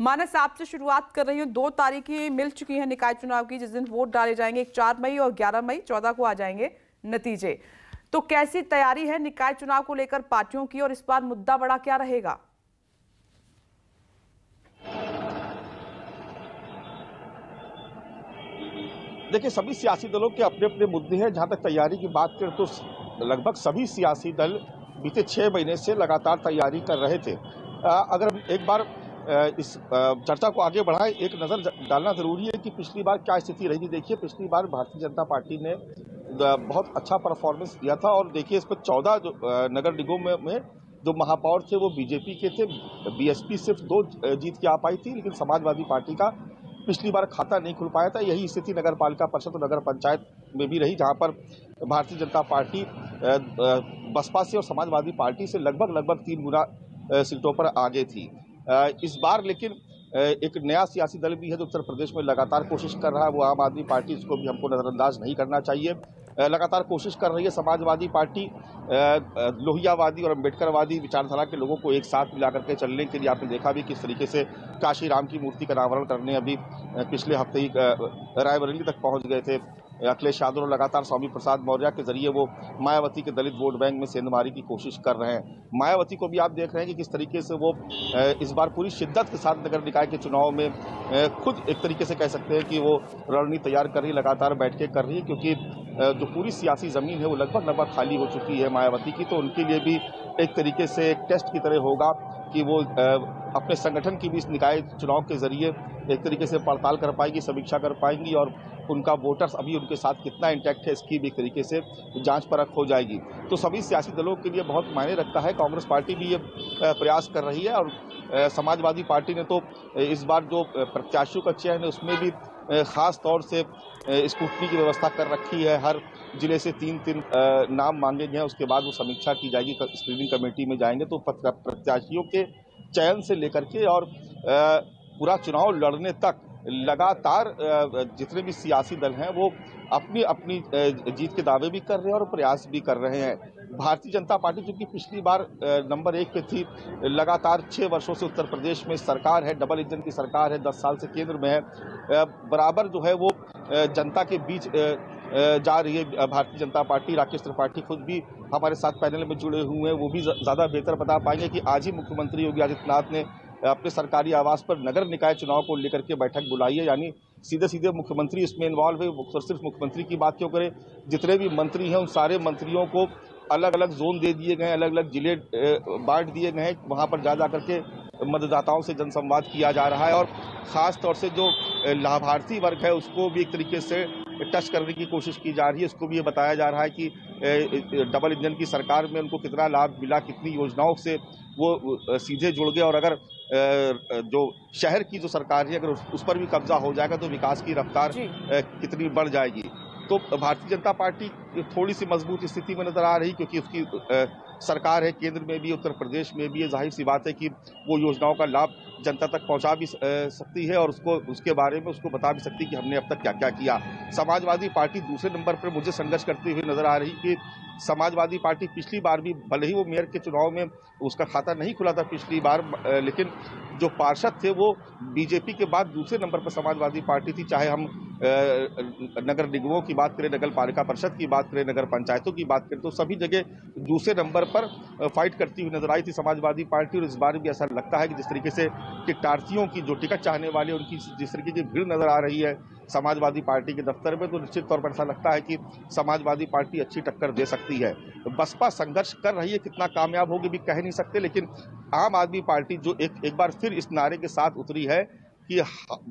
मानस, आपसे शुरुआत कर रही हूँ। 2 तारीखें मिल चुकी हैं निकाय चुनाव की, जिस दिन वोट डाले जाएंगे। एक 4 मई और 11 मई, 14 को आ जाएंगे नतीजे। तो कैसी तैयारी है निकाय चुनाव को लेकर पार्टियों की, और इस बार मुद्दा बड़ा क्या रहेगा? देखिए, सभी सियासी दलों के अपने अपने मुद्दे हैं। जहां तक तैयारी की बात करें तो लगभग सभी सियासी दल बीते 6 महीने से लगातार तैयारी कर रहे थे। अगर हम एक बार इस चर्चा को आगे बढ़ाएं, एक नजर डालना जरूरी है कि पिछली बार क्या स्थिति रही थी। देखिए, पिछली बार भारतीय जनता पार्टी ने बहुत अच्छा परफॉर्मेंस किया था, और देखिए इस पर 14 जो नगर निगम में जो महापौर थे वो बीजेपी के थे। बीएसपी सिर्फ 2 जीत के आ पाई थी, लेकिन समाजवादी पार्टी का पिछली बार खाता नहीं खुल पाया था। यही स्थिति नगर पालिका परिषद और नगर पंचायत में भी रही, जहां पर भारतीय जनता पार्टी बसपा से और समाजवादी पार्टी से लगभग 3 गुना सीटों पर आगे थी। इस बार लेकिन एक नया सियासी दल भी है जो उत्तर प्रदेश में लगातार कोशिश कर रहा है, वो आम आदमी पार्टी। इसको भी हमको नजरअंदाज नहीं करना चाहिए। लगातार कोशिश कर रही है समाजवादी पार्टी लोहियावादी और अम्बेडकरवादी विचारधारा के लोगों को एक साथ मिलाकर के चलने के लिए। आपने देखा भी किस तरीके से काशी राम की मूर्ति का अनावरण करने अभी पिछले हफ्ते ही रायबरेली तक पहुंच गए थे अखिलेश यादव, और लगातार स्वामी प्रसाद मौर्य के जरिए वो मायावती के दलित वोट बैंक में सेंधमारी की कोशिश कर रहे हैं। मायावती को भी आप देख रहे हैं कि किस तरीके से वो इस बार पूरी शिद्दत के साथ नगर निकाय के चुनाव में खुद एक तरीके से कह सकते हैं कि वो रणनीति तैयार कर रही है, लगातार बैठकें कर रही है, क्योंकि जो पूरी सियासी जमीन है वो लगभग खाली हो चुकी है मायावती की। तो उनके लिए भी एक तरीके से एक टेस्ट की तरह होगा कि वो अपने संगठन की भी इस निकाय चुनाव के जरिए एक तरीके से पड़ताल कर पाएंगी, समीक्षा कर पाएंगी, और उनका वोटर्स अभी उनके साथ कितना इंटैक्ट है इसकी भी एक तरीके से जांच परख हो जाएगी। तो सभी सियासी दलों के लिए बहुत मायने रखता है। कांग्रेस पार्टी भी ये प्रयास कर रही है, और समाजवादी पार्टी ने तो इस बार जो प्रत्याशियों का चयन है उसमें भी खास तौर से स्क्रूटनी की व्यवस्था कर रखी है। हर जिले से 3 नाम मांगे गए हैं, उसके बाद वो समीक्षा की जाएगी, स्क्रीनिंग कमेटी में जाएंगे। तो प्रत्याशियों के चयन से लेकर के और पूरा चुनाव लड़ने तक लगातार जितने भी सियासी दल हैं वो अपनी अपनी जीत के दावे भी कर रहे हैं और प्रयास भी कर रहे हैं। भारतीय जनता पार्टी जो कि पिछली बार नंबर 1 पे थी, लगातार 6 वर्षों से उत्तर प्रदेश में सरकार है, डबल इंजन की सरकार है, 10 साल से केंद्र में है, बराबर जो है वो जनता के बीच जा रही है भारतीय जनता पार्टी। राकेश त्रिपाठी खुद भी हमारे साथ पैनल में जुड़े हुए हैं, वो भी ज़्यादा बेहतर बता पाएंगे कि आज ही मुख्यमंत्री योगी आदित्यनाथ ने अपने सरकारी आवास पर नगर निकाय चुनाव को लेकर के बैठक बुलाई है। यानी सीधे मुख्यमंत्री इसमें इन्वॉल्व है। तो सिर्फ मुख्यमंत्री की बात क्यों करें, जितने भी मंत्री हैं उन सारे मंत्रियों को अलग अलग जोन दे दिए गए हैं, अलग अलग जिले बांट दिए गए हैं। वहां पर जा करके मतदाताओं से जनसंवाद किया जा रहा है, और खास तौर से जो लाभार्थी वर्ग है उसको भी एक तरीके से टच करने की कोशिश की जा रही है। उसको भी ये बताया जा रहा है कि डबल इंजन की सरकार में उनको कितना लाभ मिला, कितनी योजनाओं से वो सीधे जुड़ गए, और अगर जो शहर की जो सरकार है अगर उस पर भी कब्जा हो जाएगा तो विकास की रफ्तार कितनी बढ़ जाएगी। तो भारतीय जनता पार्टी थोड़ी सी मजबूत स्थिति में नजर आ रही, क्योंकि उसकी सरकार है, केंद्र में भी उत्तर प्रदेश में भी। जाहिर सी बात है कि वो योजनाओं का लाभ जनता तक पहुंचा भी सकती है, और उसके बारे में उसको बता भी सकती है कि हमने अब तक क्या क्या किया। समाजवादी पार्टी दूसरे नंबर पर मुझे संघर्ष करती हुई नजर आ रही कि समाजवादी पार्टी पिछली बार भी, भले ही वो मेयर के चुनाव में उसका खाता नहीं खुला था पिछली बार, लेकिन जो पार्षद थे वो बीजेपी के बाद दूसरे नंबर पर समाजवादी पार्टी थी। चाहे हम नगर निगमों की बात करें, नगर पालिका परिषद की बात करें, नगर पंचायतों की बात करें, तो सभी जगह दूसरे नंबर पर फाइट करती हुई नजर आई थी समाजवादी पार्टी। और इस बार भी ऐसा लगता है कि जिस तरीके से टिकटार्थियों की, जो टिकट चाहने वाले उनकी जिस तरीके की भीड़ नजर आ रही है समाजवादी पार्टी के दफ्तर में, तो निश्चित तौर पर ऐसा लगता है कि समाजवादी पार्टी अच्छी टक्कर दे सकती है। बसपा संघर्ष कर रही है, कितना कामयाब होगी भी कह नहीं सकते, लेकिन आम आदमी पार्टी जो एक बार फिर इस नारे के साथ उतरी है कि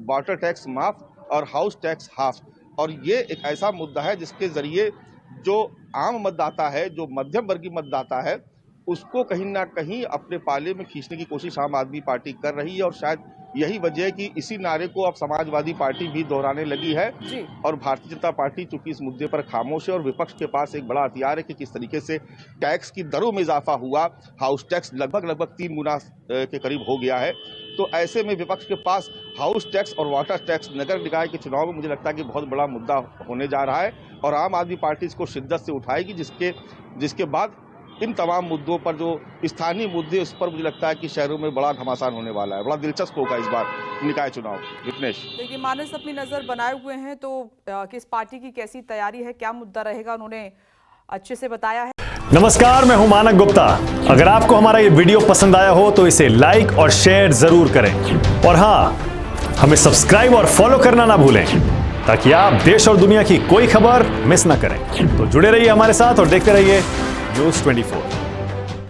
वाटर टैक्स माफ और हाउस टैक्स हाफ, और ये एक ऐसा मुद्दा है जिसके जरिए जो आम मतदाता है, जो मध्यम वर्गीय मतदाता है, उसको कहीं ना कहीं अपने पाले में खींचने की कोशिश आम आदमी पार्टी कर रही है। और शायद यही वजह है कि इसी नारे को अब समाजवादी पार्टी भी दोहराने लगी है। और भारतीय जनता पार्टी चूंकि इस मुद्दे पर खामोश है, और विपक्ष के पास एक बड़ा हथियार है कि किस तरीके से टैक्स की दरों में इजाफा हुआ, हाउस टैक्स लगभग 3 गुना के करीब हो गया है। तो ऐसे में विपक्ष के पास हाउस टैक्स और वाटर टैक्स नगर निकाय के चुनाव में मुझे लगता है कि बहुत बड़ा मुद्दा होने जा रहा है, और आम आदमी पार्टी इसको शिद्दत से उठाएगी, जिसके बाद इन तमाम मुद्दों पर जो स्थानीय मुद्दे उस पर मुझे लगता है कि शहरों में बड़ा घमासान होने वाला है। बड़ा दिलचस्प होगा इस बार निकाय चुनाव। विपनेश, देखिए मानस अपनी नजर बनाए हुए हैं, तो किस पार्टी की कैसी तैयारी है, क्या मुद्दा रहेगा, उन्होंने अच्छे से बताया है। नमस्कार, मैं हूं मानक गुप्ता। अगर आपको हमारा ये वीडियो पसंद आया हो तो इसे लाइक और शेयर जरूर करें और हाँ, हमें सब्सक्राइब और फॉलो करना ना भूलें ताकि आप देश और दुनिया की कोई खबर मिस ना करें। तो जुड़े रहिए हमारे साथ और देखते रहिए News 24।